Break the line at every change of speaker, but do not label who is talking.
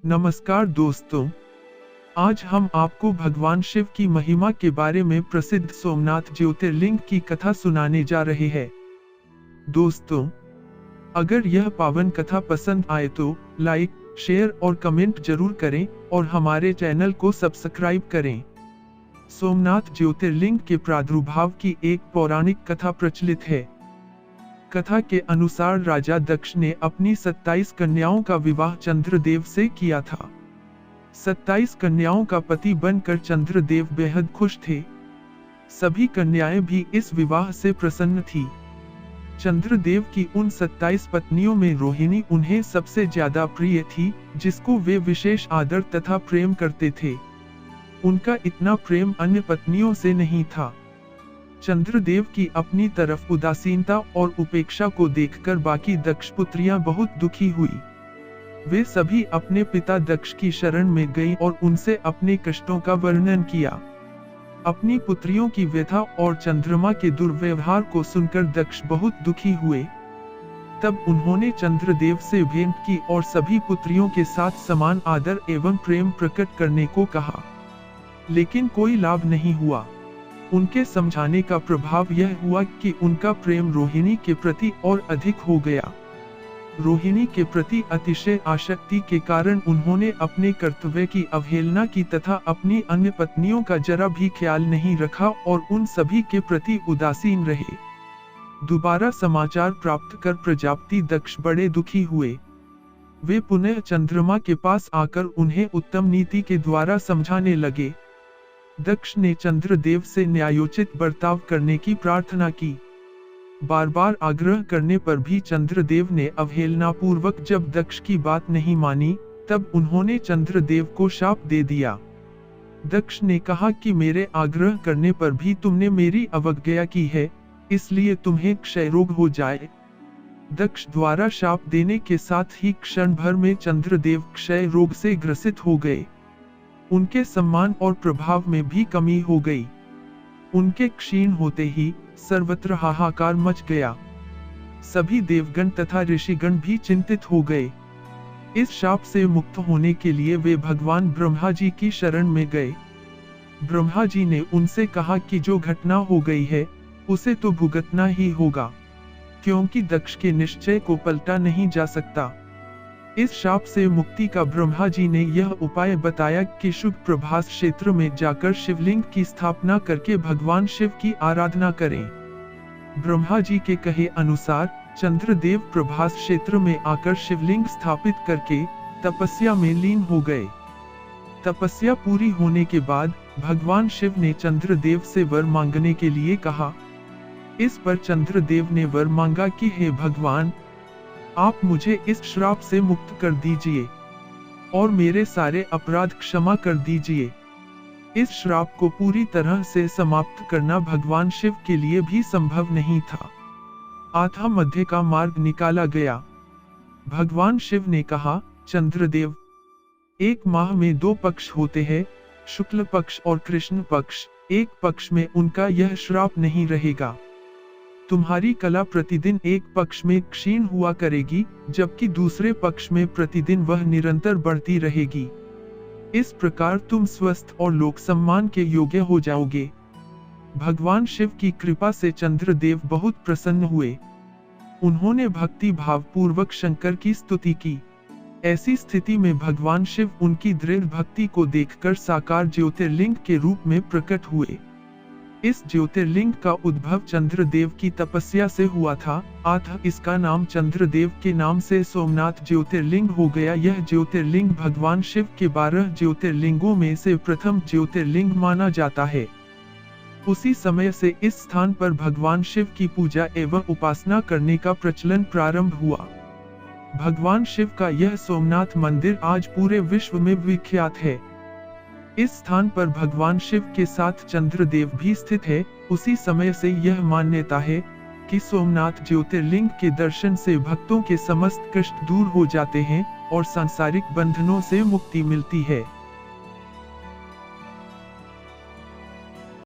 नमस्कार दोस्तों, आज हम आपको भगवान शिव की महिमा के बारे में प्रसिद्ध सोमनाथ ज्योतिर्लिंग की कथा सुनाने जा रहे हैं। दोस्तों, अगर यह पावन कथा पसंद आए तो लाइक, शेयर और कमेंट जरूर करें और हमारे चैनल को सब्सक्राइब करें। सोमनाथ ज्योतिर्लिंग के प्रादुर्भाव की एक पौराणिक कथा प्रचलित है। कथा के अनुसार राजा दक्ष ने अपनी 27 कन्याओं का विवाह चंद्रदेव से किया था। 27 कन्याओं का पति बनकर चंद्रदेव बेहद खुश थे। सभी कन्याएं भी इस विवाह से प्रसन्न थी। चंद्रदेव की उन 27 पत्नियों में रोहिणी उन्हें सबसे ज्यादा प्रिय थी, जिसको वे विशेष आदर तथा प्रेम करते थे। उनका इतना प्रेम अन्य पत्नियों से नहीं था। चंद्रदेव की अपनी तरफ उदासीनता और उपेक्षा को देखकर बाकी दक्ष पुत्रियां बहुत दुखी हुई। वे सभी अपने पिता दक्ष की शरण में गईं और उनसे अपने कष्टों का वर्णन किया। अपनी पुत्रियों की व्यथा और चंद्रमा के दुर्व्यवहार को सुनकर दक्ष बहुत दुखी हुए। तब उन्होंने चंद्रदेव से भेंट की और सभी पुत्रियों के साथ समान आदर एवं प्रेम प्रकट करने को कहा, लेकिन कोई लाभ नहीं हुआ। उनके समझाने का प्रभाव यह हुआ कि उनका प्रेम रोहिणी के प्रति और अधिक हो गया। रोहिणी के प्रति अतिशय आसक्ति के कारण उन्होंने अपने कर्तव्य की अवहेलना की तथा अपनी अन्य पत्नियों का जरा भी ख्याल नहीं रखा और उन सभी के प्रति उदासीन रहे। दोबारा समाचार प्राप्त कर प्रजापति दक्ष बड़े दुखी हुए। वे पुनः चंद्रमा के पास आकर उन्हें उत्तम नीति के द्वारा समझाने लगे। दक्ष ने चंद्रदेव से न्यायोचित बर्ताव करने की प्रार्थना की। बार बार आग्रह करने पर भी चंद्रदेव ने अवहेलना पूर्वक जब दक्ष की बात नहीं मानी, तब उन्होंने चंद्रदेव को शाप दे दिया। दक्ष ने कहा कि मेरे आग्रह करने पर भी तुमने मेरी अवज्ञा की है, इसलिए तुम्हें क्षय रोग हो जाए। दक्ष द्वारा शाप देने के साथ ही क्षण भर में चंद्रदेव क्षय रोग से ग्रसित हो गए। उनके सम्मान और प्रभाव में भी कमी हो गई। उनके क्षीण होते ही सर्वत्र हाहाकार मच गया। सभी देवगण तथा ऋषिगण भी चिंतित हो गए। इस शाप से मुक्त होने के लिए वे भगवान ब्रह्मा जी की शरण में गए। ब्रह्मा जी ने उनसे कहा कि जो घटना हो गई है उसे तो भुगतना ही होगा, क्योंकि दक्ष के निश्चय को पलटा नहीं जा सकता। इस शाप से मुक्ति का ब्रह्मा जी ने यह उपाय बताया कि शुभ प्रभास क्षेत्र में जाकर शिवलिंग की स्थापना करके भगवान शिव की आराधना करें। ब्रह्मा जी के कहे अनुसार चंद्रदेव प्रभास क्षेत्र में आकर शिवलिंग स्थापित करके तपस्या में लीन हो गए। तपस्या पूरी होने के बाद भगवान शिव ने चंद्रदेव से वर मांगने के लिए कहा। इस पर चंद्रदेव ने वर मांगा कि हे भगवान, आप मुझे इस श्राप से मुक्त कर दीजिए और मेरे सारे अपराध क्षमा कर दीजिए। इस श्राप को पूरी तरह से समाप्त करना भगवान शिव के लिए भी संभव नहीं था। अतः मध्य का मार्ग निकाला गया। भगवान शिव ने कहा, चंद्रदेव, एक माह में 2 पक्ष होते हैं, शुक्ल पक्ष और कृष्ण पक्ष। एक पक्ष में उनका यह श्राप नहीं रहेगा। तुम्हारी कला प्रतिदिन एक पक्ष में क्षीण हुआ करेगी, जबकि दूसरे पक्ष में प्रतिदिन वह निरंतर बढ़ती रहेगी। इस प्रकार तुम स्वस्थ और लोक सम्मान के योग्य हो जाओगे। भगवान शिव की कृपा से चंद्रदेव बहुत प्रसन्न हुए। उन्होंने भक्ति भाव पूर्वक शंकर की स्तुति की। ऐसी स्थिति में भगवान शिव उनकी दृढ़ भक्ति को देखकर साकार ज्योतिर्लिंग के रूप में प्रकट हुए। इस ज्योतिर्लिंग का उद्भव चंद्रदेव की तपस्या से हुआ था, अतः इसका नाम चंद्रदेव के नाम से सोमनाथ ज्योतिर्लिंग हो गया। यह ज्योतिर्लिंग भगवान शिव के 12 ज्योतिर्लिंगों में से प्रथम ज्योतिर्लिंग माना जाता है। उसी समय से इस स्थान पर भगवान शिव की पूजा एवं उपासना करने का प्रचलन प्रारंभ हुआ। भगवान शिव का यह सोमनाथ मंदिर आज पूरे विश्व में विख्यात है। इस स्थान पर भगवान शिव के साथ चंद्रदेव भी स्थित है। उसी समय से यह मान्यता है कि सोमनाथ ज्योतिर्लिंग के दर्शन से भक्तों के समस्त कष्ट दूर हो जाते हैं और सांसारिक बंधनों से मुक्ति मिलती है।